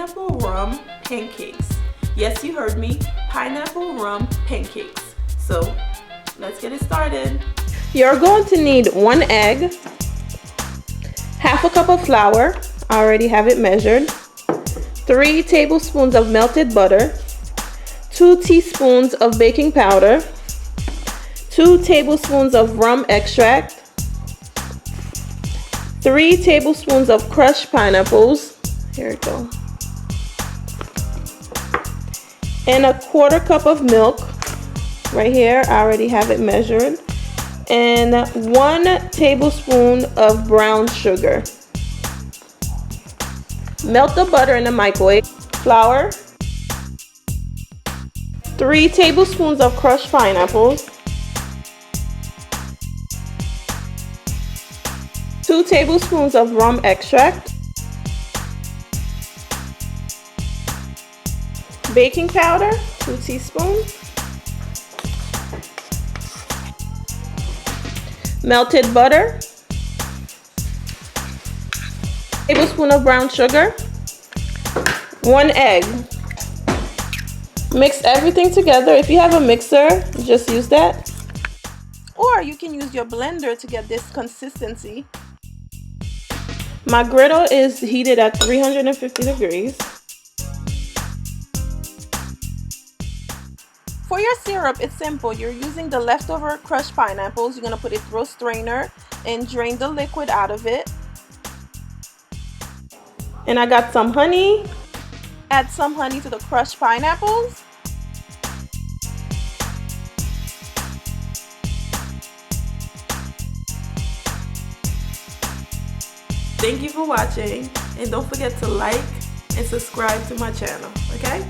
pineapple rum pancakes. Yes, you heard me, pineapple rum pancakes. So let's get it started. You're going to need 1 egg, half a cup of flour, I already have it measured, 3 tablespoons of melted butter, 2 teaspoons of baking powder, 2 tablespoons of rum extract, 3 tablespoons of crushed pineapples, here we go, and a 1/4 cup of milk, right here, I already have it measured, and 1 tablespoon of brown sugar. Melt the butter in the microwave. Flour, 3 tablespoons of crushed pineapples, 2 tablespoons of rum extract, baking powder, 2 teaspoons, melted butter, tablespoon of brown sugar, 1 egg. Mix everything together. If you have a mixer, just use that. Or you can use your blender to get this consistency. My griddle is heated at 350 degrees. For your syrup, it's simple. You're using the leftover crushed pineapples. You're going to put it through a strainer and drain the liquid out of it. And I got some honey. Add some honey to the crushed pineapples. Thank you for watching, and don't forget to like and subscribe to my channel, okay?